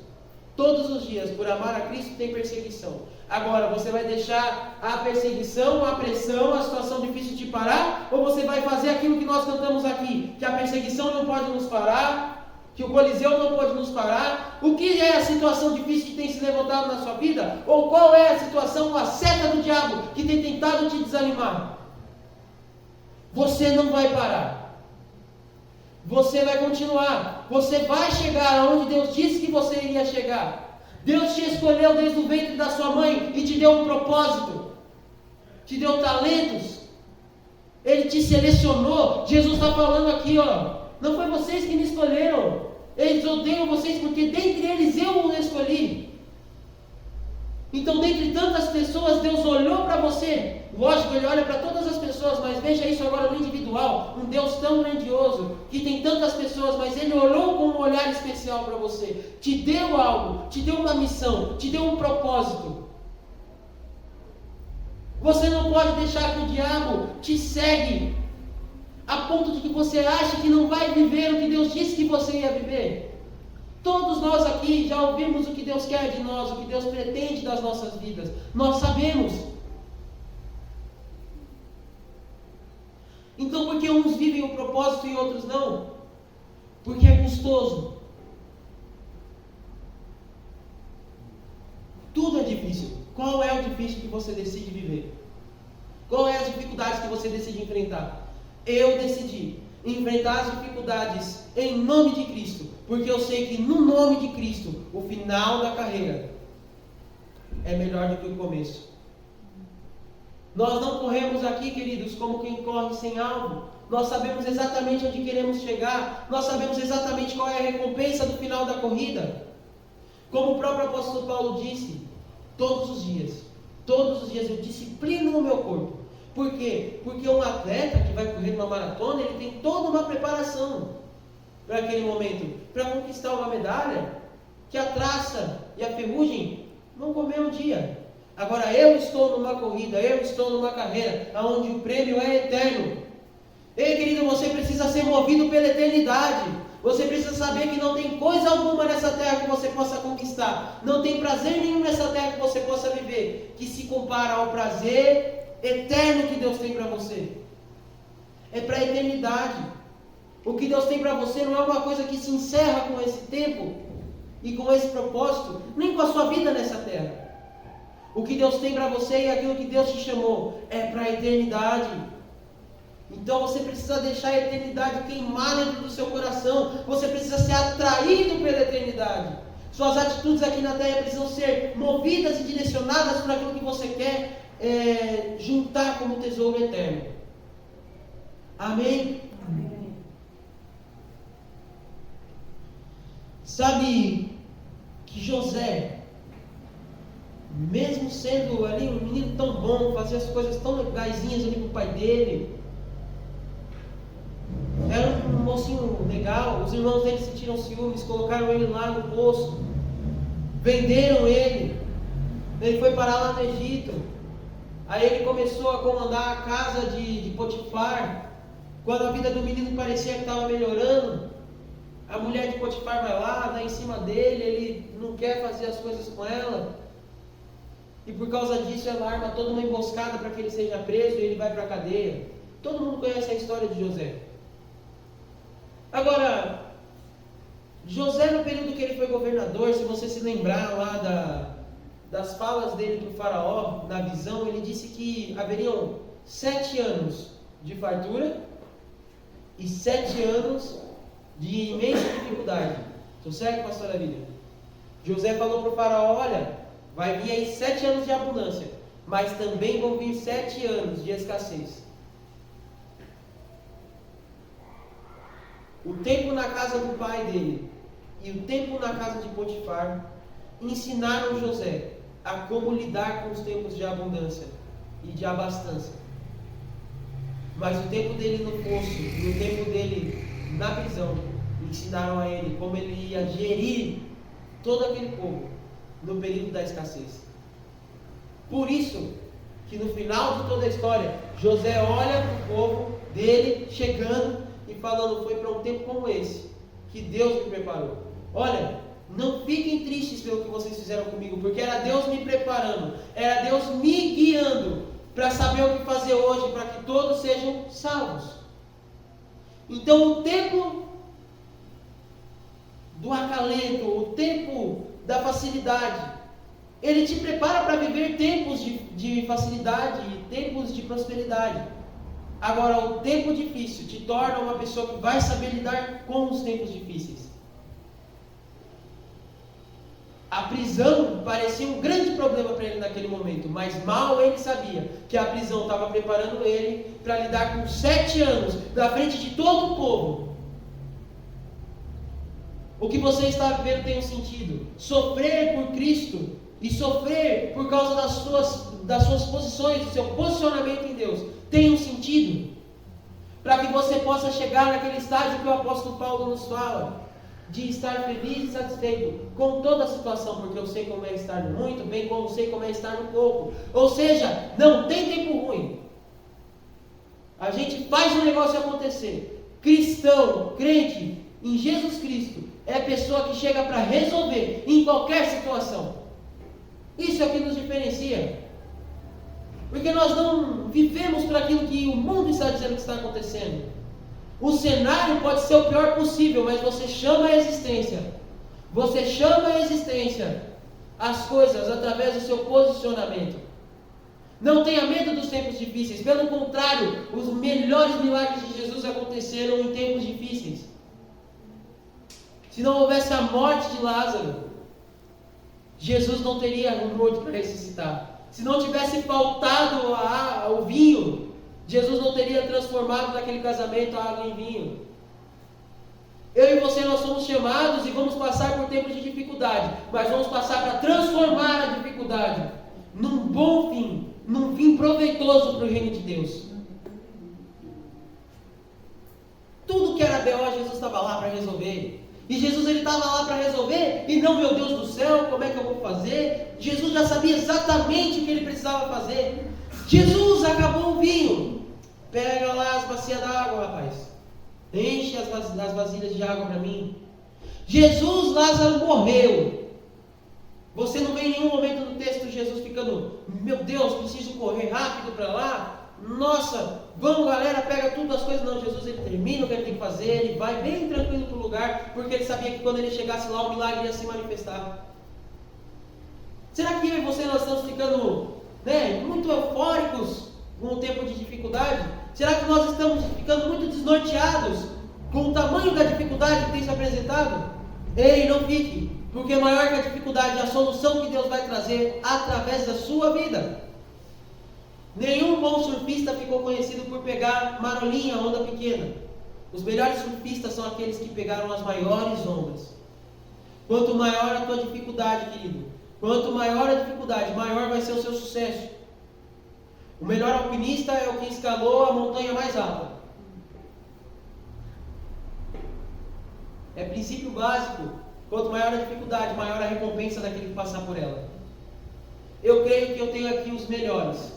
Todos os dias, por amar a Cristo tem perseguição. Agora, você vai deixar a perseguição, a pressão, a situação difícil te parar? Ou você vai fazer aquilo que nós cantamos aqui? Que a perseguição não pode nos parar, que o Coliseu não pode nos parar. O que é a situação difícil que tem se levantado na sua vida? Ou qual é a situação, a seta do diabo que tem tentado te desanimar? Você não vai parar. Você vai continuar. Você vai chegar aonde Deus disse que você iria chegar. Deus te escolheu desde o ventre da sua mãe e te deu um propósito, te deu talentos, Ele te selecionou. Jesus está falando aqui, não foi vocês que me escolheram, eles odeiam vocês porque dentre eles eu o escolhi. Então, dentre tantas pessoas, Deus olhou para você. Lógico, Ele olha para todas as pessoas, mas veja isso agora no individual. Um Deus tão grandioso, que tem tantas pessoas, mas Ele olhou com um olhar especial para você. Te deu algo, te deu uma missão, te deu um propósito. Você não pode deixar que o diabo te segue, a ponto de que você ache que não vai viver o que Deus disse que você ia viver. Todos nós aqui já ouvimos o que Deus quer de nós, o que Deus pretende das nossas vidas. Nós sabemos. Então, por que uns vivem o propósito e outros não? Porque é custoso. Tudo é difícil. Qual é o difícil que você decide viver? Qual é as dificuldades que você decide enfrentar? Eu decidi enfrentar as dificuldades em nome de Cristo, porque eu sei que no nome de Cristo, o final da carreira é melhor do que o começo. Nós não corremos aqui, queridos, como quem corre sem alvo. Nós sabemos exatamente onde queremos chegar. Nós sabemos exatamente qual é a recompensa do final da corrida. Como o próprio apóstolo Paulo disse, todos os dias eu disciplino o meu corpo. Por quê? Porque um atleta que vai correr uma maratona, ele tem toda uma preparação para aquele momento, para conquistar uma medalha, que a traça e a ferrugem vão comer um dia. Agora eu estou numa corrida, eu estou numa carreira, onde o prêmio é eterno. Ei, querido, você precisa ser movido pela eternidade. Você precisa saber que não tem coisa alguma nessa terra que você possa conquistar. Não tem prazer nenhum nessa terra que você possa viver, que se compara ao prazer eterno que Deus tem para você. É para a eternidade. O que Deus tem para você não é uma coisa que se encerra com esse tempo e com esse propósito, nem com a sua vida nessa terra. O que Deus tem para você e aquilo que Deus te chamou é para a eternidade. Então você precisa deixar a eternidade queimar dentro do seu coração. Você precisa ser atraído pela eternidade. Suas atitudes aqui na terra precisam ser movidas e direcionadas para aquilo que você quer juntar como tesouro eterno. Amém? Amém. Sabe que José, mesmo sendo ali um menino tão bom, fazia as coisas tão legaisinhas ali com o pai dele, era um mocinho legal, os irmãos dele sentiram ciúmes, colocaram ele lá no poço, venderam ele, ele foi parar lá no Egito. Aí ele começou a comandar a casa de Potifar. Quando a vida do menino parecia que estava melhorando, a mulher de Potifar vai lá, dá em cima dele, ele não quer fazer as coisas com ela. E por causa disso ela arma toda uma emboscada para que ele seja preso e ele vai para a cadeia. Todo mundo conhece a história de José. Agora, José, no período que ele foi governador, se você se lembrar lá das falas dele para o faraó, na visão, ele disse que haveriam 7 anos de fartura e 7 anos de imensa dificuldade. Estou certo, pastora Lídia? José falou para o faraó, olha, vai vir aí 7 anos de abundância, mas também vão vir 7 anos de escassez. O tempo na casa do pai dele e o tempo na casa de Potifar ensinaram José a como lidar com os tempos de abundância e de abastança. Mas o tempo dele no poço e o tempo dele na prisão ensinaram a ele como ele ia gerir todo aquele povo no período da escassez. Por isso que no final de toda a história, José olha para o povo dele chegando e falando, foi para um tempo como esse que Deus me preparou. Olha, Não fiquem tristes pelo que vocês fizeram comigo, porque era Deus me preparando, era Deus me guiando para saber o que fazer hoje, para que todos sejam salvos. Então o tempo do acalento, o tempo da facilidade, ele te prepara para viver tempos de facilidade e tempos de prosperidade. Agora, o tempo difícil te torna uma pessoa que vai saber lidar com os tempos difíceis. A prisão parecia um grande problema para ele naquele momento, mas mal ele sabia que a prisão estava preparando ele para lidar com 7 anos na frente de todo o povo. O que você está vivendo tem um sentido. Sofrer por Cristo e sofrer por causa das suas posições, do seu posicionamento em Deus, tem um sentido. Para que você possa chegar naquele estágio que o apóstolo Paulo nos fala, de estar feliz e satisfeito com toda a situação, porque eu sei como é estar no muito, bem como sei como é estar no pouco. Ou seja, não tem tempo ruim. A gente faz o negócio acontecer. Cristão, crente em Jesus Cristo, é a pessoa que chega para resolver em qualquer situação. Isso é o que nos diferencia. Porque nós não vivemos por aquilo que o mundo está dizendo que está acontecendo. O cenário pode ser o pior possível, mas você chama a existência. Você chama a existência as coisas através do seu posicionamento. Não tenha medo dos tempos difíceis. Pelo contrário, os melhores milagres de Jesus aconteceram em tempos difíceis. Se não houvesse a morte de Lázaro, Jesus não teria um morto para ressuscitar. Se não tivesse faltado o vinho, Jesus não teria transformado naquele casamento a água em vinho. Eu e você, nós somos chamados e vamos passar por tempos de dificuldade, mas vamos passar para transformar a dificuldade num bom fim, num fim proveitoso para o reino de Deus. Tudo que era B.O., Jesus estava lá para resolver. E Jesus ele estava lá para resolver, e não, meu Deus do céu, como é que eu vou fazer? Jesus já sabia exatamente o que ele precisava fazer. Jesus acabou o vinho. Pega lá as bacias d'água, rapaz. Enche as vasilhas de água para mim. Jesus, Lázaro morreu. Você não vê em nenhum momento no texto Jesus ficando, meu Deus, preciso correr rápido para lá. Nossa, vamos galera, pega tudo as coisas. Não, Jesus ele termina o que ele tem que fazer, ele vai bem tranquilo para o lugar, porque ele sabia que quando ele chegasse lá o milagre ia se manifestar. Será que eu e você nós estamos ficando muito eufóricos com o tempo de dificuldade? Será que nós estamos ficando muito desnorteados com o tamanho da dificuldade que tem se apresentado? Ei, não fique, porque maior que a dificuldade é a solução que Deus vai trazer através da sua vida. Nenhum bom surfista ficou conhecido por pegar marolinha, onda pequena. Os melhores surfistas são aqueles que pegaram as maiores ondas. Quanto maior a tua dificuldade, querido, quanto maior a dificuldade, maior vai ser o seu sucesso. O melhor alpinista é o que escalou a montanha mais alta. É princípio básico. Quanto maior a dificuldade, maior a recompensa daquele que passar por ela. Eu creio que eu tenho aqui os melhores.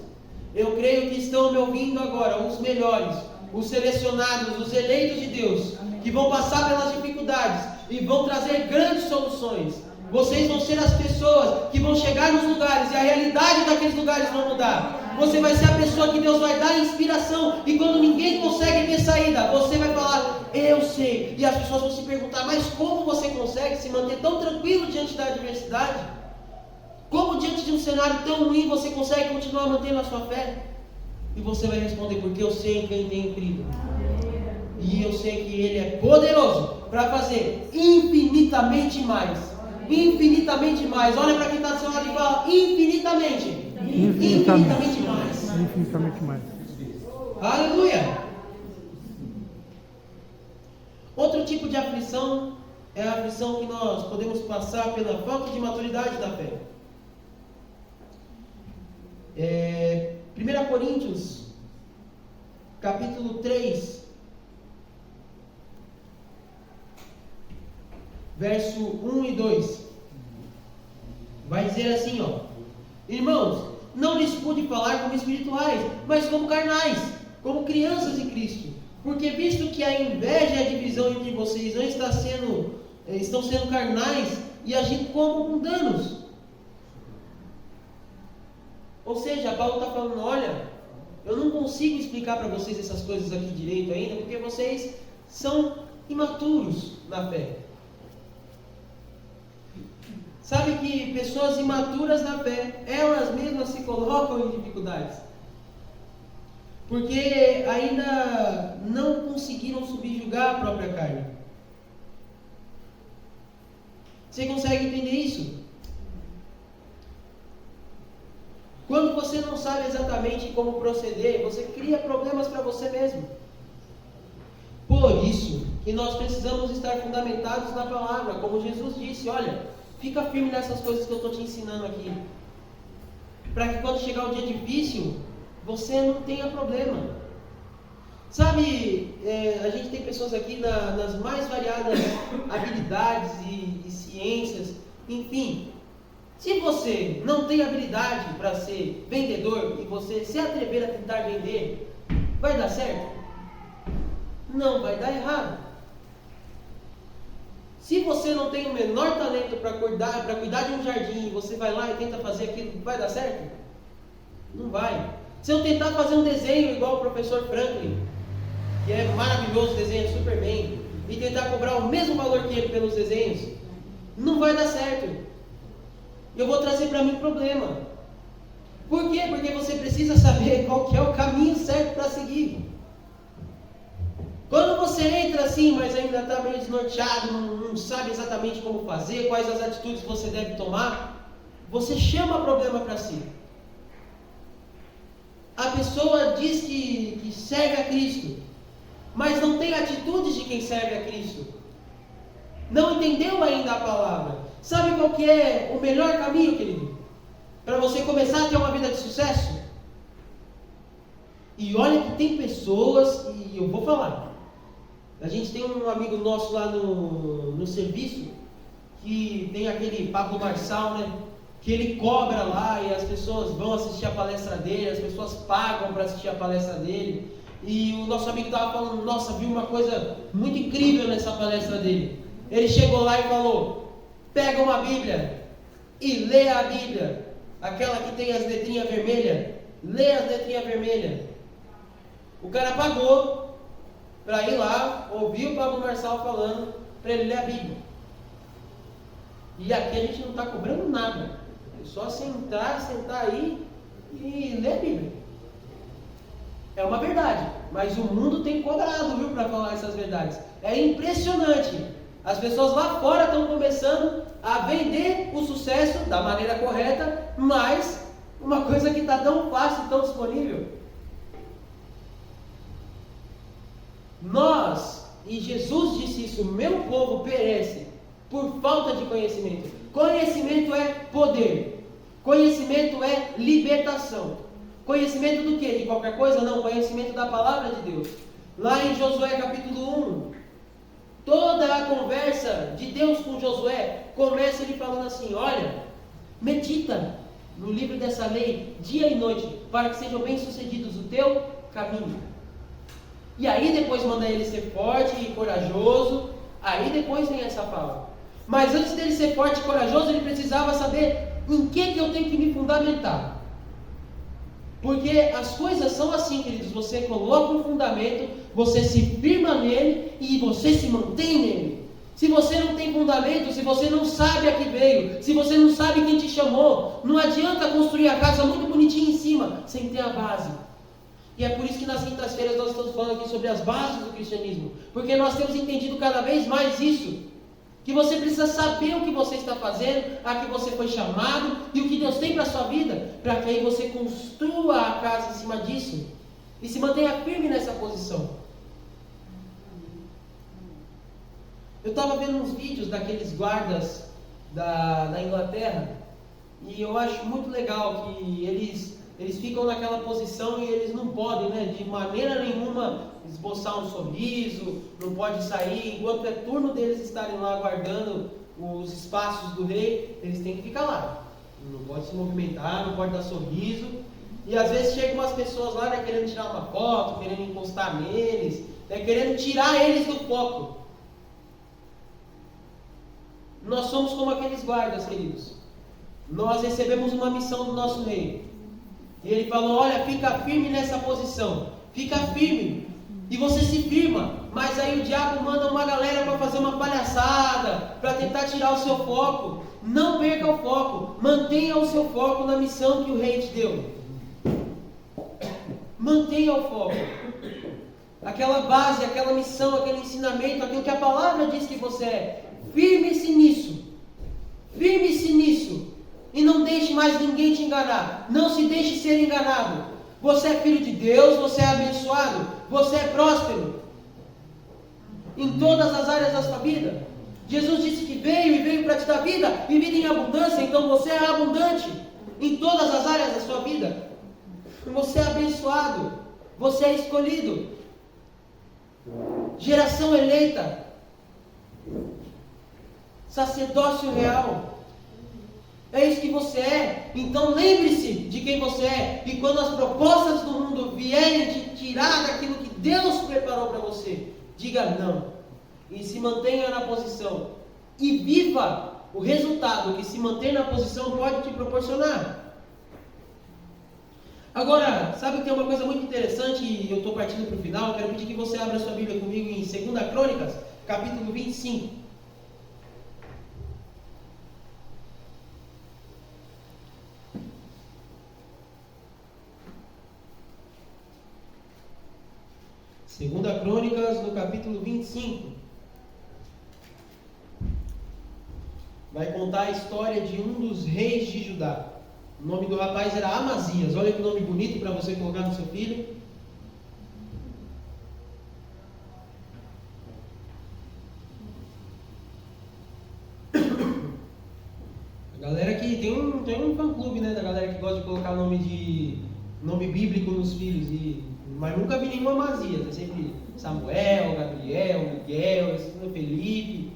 Eu creio que estão me ouvindo agora os melhores, os selecionados, os eleitos de Deus, que vão passar pelas dificuldades e vão trazer grandes soluções. Vocês vão ser as pessoas que vão chegar nos lugares e a realidade daqueles lugares vão mudar. Você vai ser a pessoa que Deus vai dar inspiração, e quando ninguém consegue ver saída, você vai falar, eu sei. E as pessoas vão se perguntar, mas como você consegue se manter tão tranquilo diante da adversidade? Como diante de um cenário tão ruim você consegue continuar mantendo a sua fé? E você vai responder, porque eu sei em quem tenho crido. E eu sei que Ele é poderoso para fazer infinitamente mais. Infinitamente mais. Olha para quem está do seu lado e fala, infinitamente. Infinitamente mais. Infinitamente mais. Aleluia. Outro tipo de aflição é a aflição que nós podemos passar pela falta de maturidade da fé. 1 Coríntios, capítulo 3, verso 1 e 2, vai dizer assim, irmãos, não lhes pude falar como espirituais, mas como carnais, como crianças em Cristo, porque visto que a inveja e a divisão entre vocês não estão sendo carnais, e agindo como mundanos. Ou seja, Paulo está falando, olha, eu não consigo explicar para vocês essas coisas aqui direito ainda, porque vocês são imaturos na fé. Sabe que pessoas imaturas na fé, elas mesmas se colocam em dificuldades. Porque ainda não conseguiram subjugar a própria carne. Você consegue entender isso? Quando você não sabe exatamente como proceder, você cria problemas para você mesmo. Por isso que nós precisamos estar fundamentados na palavra, como Jesus disse, olha, fica firme nessas coisas que eu estou te ensinando aqui. Para que quando chegar o dia difícil, você não tenha problema. Sabe, a gente tem pessoas aqui nas mais variadas habilidades e ciências, enfim. Se você não tem habilidade para ser vendedor e você se atrever a tentar vender, vai dar certo? Não, vai dar errado. Se você não tem o menor talento para cuidar de um jardim e você vai lá e tenta fazer aquilo, vai dar certo? Não vai. Se eu tentar fazer um desenho igual o professor Franklin, que é maravilhoso, desenha super bem, e tentar cobrar o mesmo valor que ele pelos desenhos, não vai dar certo. Eu vou trazer para mim problema. Por quê? Porque você precisa saber qual que é o caminho certo para seguir. Quando você entra assim, mas ainda está meio desnorteado, não sabe exatamente como fazer, quais as atitudes você deve tomar, você chama problema para si. A pessoa diz que serve a Cristo, mas não tem atitudes de quem serve a Cristo. Não entendeu ainda a palavra. Sabe qual que é o melhor caminho, querido? Para você começar a ter uma vida de sucesso? E olha que tem pessoas, e eu vou falar. A gente tem um amigo nosso lá no serviço, que tem aquele Pablo Marçal, né? Que ele cobra lá e as pessoas vão assistir a palestra dele, as pessoas pagam para assistir a palestra dele. E o nosso amigo estava falando, nossa, viu uma coisa muito incrível nessa palestra dele. Ele chegou lá e falou, pega uma Bíblia e lê a Bíblia, aquela que tem as letrinhas vermelhas, lê as letrinhas vermelhas. O cara pagou para ir lá, ouvir o Pablo Marçal falando, para ele ler a Bíblia. E aqui a gente não está cobrando nada, é só sentar aí e ler a Bíblia. É uma verdade, mas o mundo tem cobrado, viu, para falar essas verdades. É impressionante. As pessoas lá fora estão começando a vender o sucesso da maneira correta, mas uma coisa que está tão fácil, tão disponível. Nós, e Jesus disse isso, meu povo perece por falta de conhecimento. Conhecimento é poder. Conhecimento é libertação. Conhecimento do quê? De qualquer coisa? Não, conhecimento da palavra de Deus. Lá em Josué capítulo 1, toda a conversa de Deus com Josué começa ele falando assim, olha, medita no livro dessa lei dia e noite, para que sejam bem-sucedidos o teu caminho. E aí depois manda ele ser forte e corajoso, aí depois vem essa fala. Mas antes dele ser forte e corajoso, ele precisava saber em que eu tenho que me fundamentar. Porque as coisas são assim, queridos, você coloca um fundamento, você se firma nele e você se mantém nele. Se você não tem fundamento, se você não sabe a que veio, se você não sabe quem te chamou, não adianta construir a casa muito bonitinha em cima, sem ter a base. E é por isso que nas quintas-feiras nós estamos falando aqui sobre as bases do cristianismo, porque nós temos entendido cada vez mais isso. Que você precisa saber o que você está fazendo, a que você foi chamado e o que Deus tem para a sua vida, para que aí você construa a casa em cima disso e se mantenha firme nessa posição. Eu estava vendo uns vídeos daqueles guardas da Inglaterra e eu acho muito legal que eles ficam naquela posição e eles não podem, né, de maneira nenhuma esboçar um sorriso, não pode sair, enquanto é turno deles estarem lá guardando os espaços do rei, eles têm que ficar lá, não pode se movimentar, não pode dar sorriso, e às vezes chegam umas pessoas lá, né, querendo tirar uma foto, querendo encostar neles, né, querendo tirar eles do foco. nós somos como aqueles guardas, queridos. Nós recebemos uma missão do nosso rei. E ele falou, olha, fica firme nessa posição. Fica firme. E você se firma. Mas aí o diabo manda uma galera para fazer uma palhaçada, para tentar tirar o seu foco. Não perca o foco. Mantenha o seu foco na missão que o rei te deu. Mantenha o foco. Aquela base, aquela missão, aquele ensinamento, aquilo que a palavra diz que você é. Firme-se nisso. Firme-se nisso. E não deixe mais ninguém te enganar. Não se deixe ser enganado. Você é filho de Deus, você é abençoado, você é próspero. Em todas as áreas da sua vida. Jesus disse que veio para te dar vida e vida em abundância. Então você é abundante em todas as áreas da sua vida. Você é abençoado. Você é escolhido. Geração eleita. Sacerdócio real. É isso que você é. Então lembre-se de quem você é. E quando as propostas do mundo vierem te tirar daquilo que Deus preparou para você, diga não. E se mantenha na posição. E viva o resultado que se manter na posição pode te proporcionar. Agora, sabe que tem uma coisa muito interessante, e eu estou partindo para o final. Eu quero pedir que você abra sua Bíblia comigo em 2 Crônicas, capítulo 25. Segunda Crônicas, no capítulo 25. Vai contar a história de um dos reis de Judá. O nome do rapaz era Amazias. Olha que nome bonito para você colocar no seu filho. A galera que tem um fã-clube, né? Da galera que gosta de colocar nome bíblico nos filhos. Mas nunca vi nenhum Amazias. É sempre Samuel, Gabriel, Miguel, Felipe.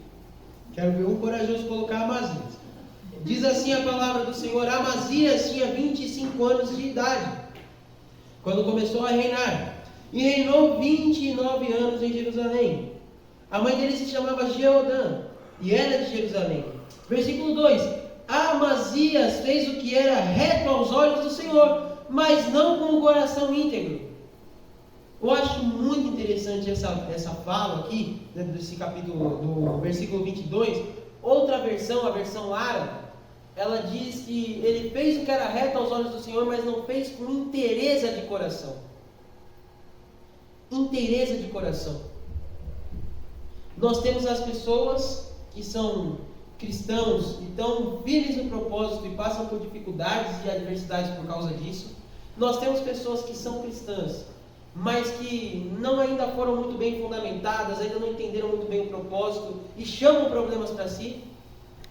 Quero ver um corajoso colocar Amazias. Diz assim a palavra do Senhor: Amazias tinha 25 anos de idade quando começou a reinar, e reinou 29 anos em Jerusalém. A mãe dele se chamava Jeodã e era de Jerusalém. Versículo 2: Amazias fez o que era reto aos olhos do Senhor, mas não com o coração íntegro. Eu acho muito interessante essa fala aqui, dentro desse capítulo, do versículo 22. Outra versão, a versão árabe, ela diz que ele fez o que era reto aos olhos do Senhor, mas não fez com inteireza de coração. Inteireza de coração. Nós temos as pessoas que são cristãos e estão firmes no propósito e passam por dificuldades e adversidades por causa disso. Nós temos pessoas que são cristãs, mas que não ainda foram muito bem fundamentadas, ainda não entenderam muito bem o propósito e chamam problemas para si.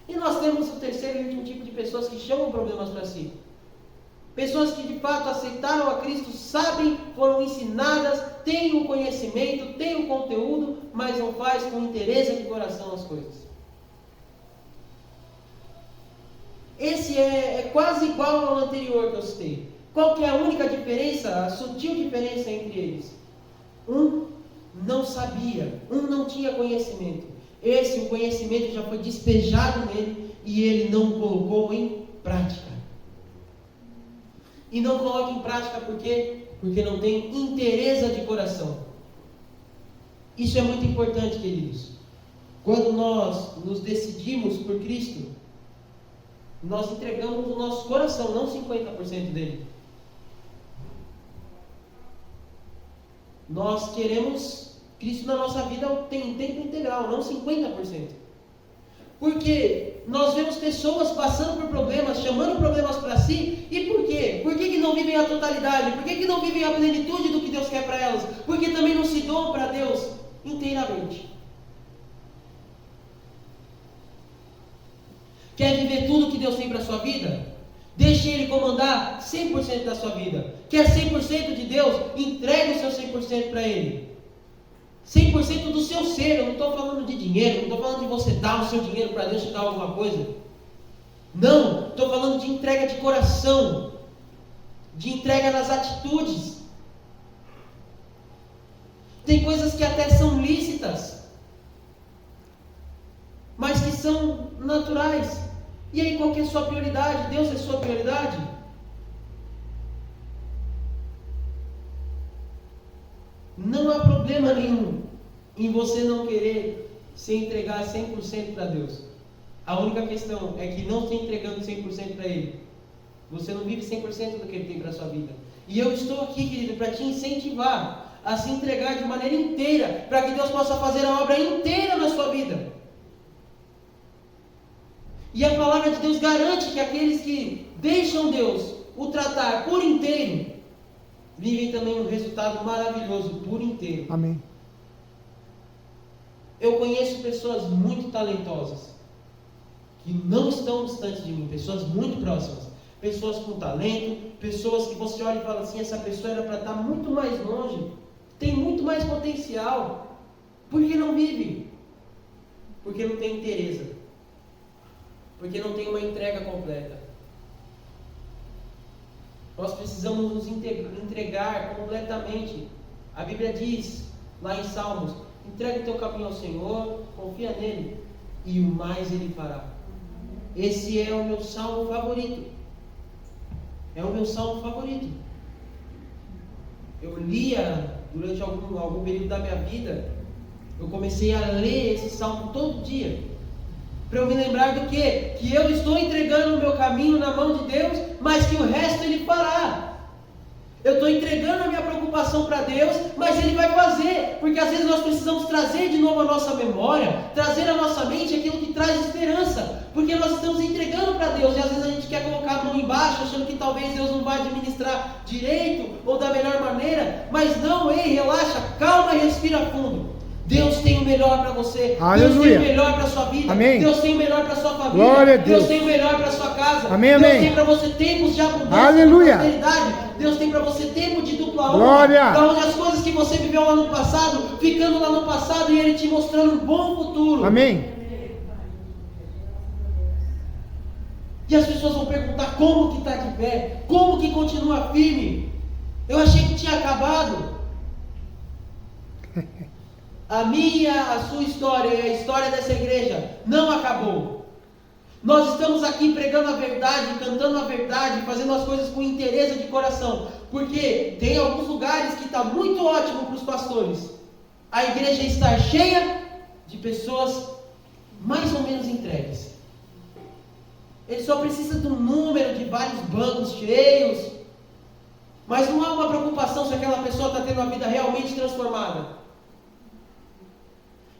E nós temos o terceiro e último tipo de pessoas que chamam problemas para si. Pessoas que de fato aceitaram a Cristo, sabem, foram ensinadas, têm o conhecimento, têm o conteúdo, mas não faz com interesse de coração as coisas. Esse é quase igual ao anterior que eu citei. Qual que é a única diferença, a sutil diferença entre eles? Um não sabia, um não tinha conhecimento. O conhecimento já foi despejado nele e ele não colocou em prática. E não coloca em prática por quê? Porque não tem inteireza de coração. Isso é muito importante, queridos. Quando nós nos decidimos por Cristo, nós entregamos o nosso coração, não 50% dele. Nós queremos Cristo na nossa vida em tempo integral, não 50%. Porque nós vemos pessoas passando por problemas, chamando problemas para si, e por quê? Por que não vivem a totalidade? Por que não vivem a plenitude do que Deus quer para elas? Porque também não se doam para Deus inteiramente. Quer viver tudo que Deus tem para a sua vida? Deixe Ele comandar 100% da sua vida. Quer 100% de Deus? Entregue o seu 100% para Ele. 100% do seu ser. Eu não estou falando de dinheiro, não estou falando de você dar o seu dinheiro para Deus te dar alguma coisa. Não, estou falando de entrega de coração, de entrega nas atitudes. Tem coisas que até são lícitas, mas que são são naturais. E aí, qual que é a sua prioridade? Deus é sua prioridade? Não há problema nenhum em você não querer se entregar 100% para Deus. A única questão é que não se entregando 100% para Ele, você não vive 100% do que Ele tem para a sua vida. E eu estou aqui, querido, para te incentivar a se entregar de maneira inteira, para que Deus possa fazer a obra inteira na sua vida. E a palavra de Deus garante que aqueles que deixam Deus o tratar por inteiro, vivem também um resultado maravilhoso por inteiro. Amém. Eu conheço pessoas muito talentosas, que não estão distantes de mim, pessoas muito próximas, pessoas com talento, pessoas que você olha e fala assim, essa pessoa era para estar muito mais longe, tem muito mais potencial. Por que não vive? Porque não tem interesse, porque não tem uma entrega completa. Nós precisamos nos entregar completamente. A Bíblia diz, lá em Salmos, entrega o teu caminho ao Senhor, confia nele, e o mais Ele fará. Esse é o meu salmo favorito. É o meu salmo favorito. Eu lia durante algum período da minha vida, eu comecei a ler esse salmo todo dia, para eu me lembrar do quê? Que eu estou entregando o meu caminho na mão de Deus, mas que o resto Ele fará. Eu estou entregando a minha preocupação para Deus, mas Ele vai fazer, porque às vezes nós precisamos trazer de novo a nossa memória, trazer à nossa mente aquilo que traz esperança, porque nós estamos entregando para Deus, e às vezes a gente quer colocar a mão embaixo, achando que talvez Deus não vai administrar direito, ou da melhor maneira, mas não, ei, relaxa, calma e respira fundo. Deus tem o melhor para você. Aleluia. Deus tem o melhor para a sua vida. Amém. Deus tem o melhor para a sua família. Glória a Deus. Deus tem o melhor para a sua casa. Amém, Deus amém. tem para você tempos de abundância, Aleluia. de prosperidade. Deus tem para você tempo de dupla honra. Glória. Para onde as coisas que você viveu lá no passado, ficando lá no passado e Ele te mostrando um bom futuro. Amém. E as pessoas vão perguntar como que está de pé, como que continua firme. Eu achei que tinha acabado. A minha, a sua história e a história dessa igreja não acabou. Nós estamos aqui pregando a verdade, cantando a verdade, fazendo as coisas com interesse de coração, porque tem alguns lugares que está muito ótimo para os pastores. A igreja está cheia de pessoas mais ou menos entregues. Ele só precisa de um número de vários bancos cheios, mas não há uma preocupação se aquela pessoa está tendo uma vida realmente transformada.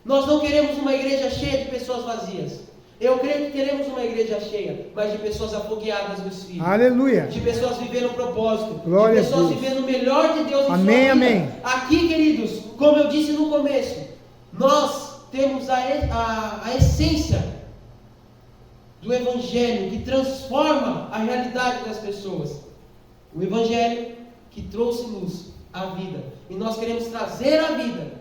Nós não queremos uma igreja cheia de pessoas vazias. Eu creio que queremos uma igreja cheia, mas de pessoas afogueadas no Espírito. Aleluia. De pessoas vivendo o propósito. Glória de pessoas a Deus. vivendo o melhor de Deus em Amém, sua vida. amém. Aqui, queridos, como eu disse no começo, nós temos a essência do Evangelho que transforma a realidade das pessoas. O Evangelho que trouxe-nos a vida. E nós queremos trazer a vida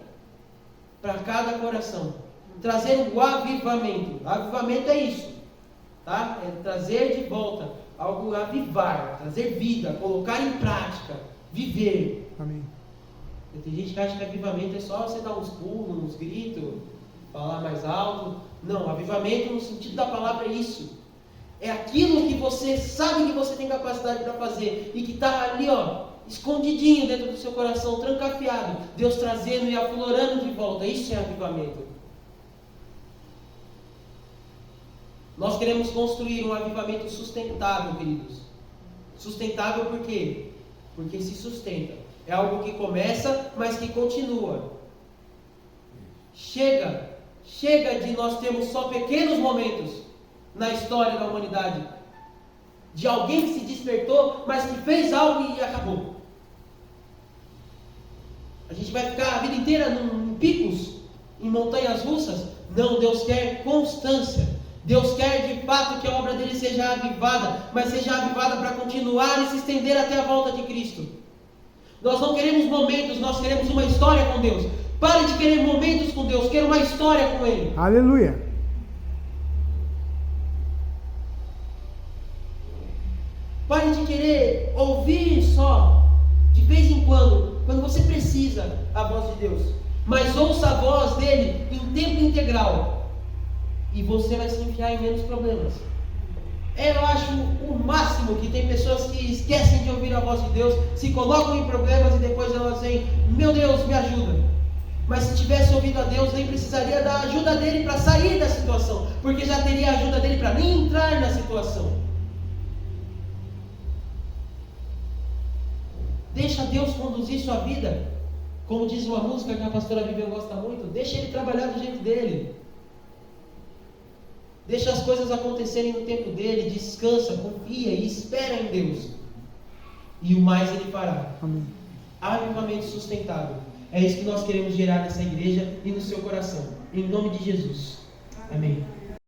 para cada coração, trazer o avivamento. Avivamento é isso, tá? É trazer de volta algo, avivar, trazer vida, colocar em prática, viver. Amém. Tem gente que acha que avivamento é só você dar uns pulos, uns gritos, falar mais alto. Não, avivamento no sentido da palavra é isso. É aquilo que você sabe que você tem capacidade para fazer e que está ali, ó, escondidinho dentro do seu coração, trancafiado, Deus trazendo e aflorando de volta. Isso é avivamento. Nós queremos construir um avivamento sustentável, queridos. Sustentável por quê? Porque se sustenta. É algo que começa, mas que continua. Chega de nós termos só pequenos momentos na história da humanidade, de alguém que se despertou, mas que fez algo e acabou. A gente vai ficar a vida inteira em picos, em montanhas russas? Não, Deus quer constância. Deus quer de fato que a obra dele seja avivada, mas seja avivada para continuar e se estender até a volta de Cristo. Nós não queremos momentos, nós queremos uma história com Deus. Pare de querer momentos com Deus, queira uma história com Ele. Aleluia. Pare de querer ouvir só, de vez em quando você precisa, a voz de Deus. Mas ouça a voz dele em tempo integral. e você vai se enfiar em menos problemas. Eu acho o máximo que tem pessoas que esquecem de ouvir a voz de Deus, se colocam em problemas e depois elas dizem: meu Deus, me ajuda. Mas se tivesse ouvido a Deus, nem precisaria da ajuda dele para sair da situação, porque já teria a ajuda dele para nem entrar na situação. Deixa Deus conduzir sua vida. Como diz uma música que a pastora Vivian gosta muito, deixa Ele trabalhar do jeito dele. Deixa as coisas acontecerem no tempo dele, descansa, confia e espera em Deus. E o mais Ele fará. Amém. Avivamento sustentável. É isso que nós queremos gerar nessa igreja e no seu coração. Em nome de Jesus. Amém.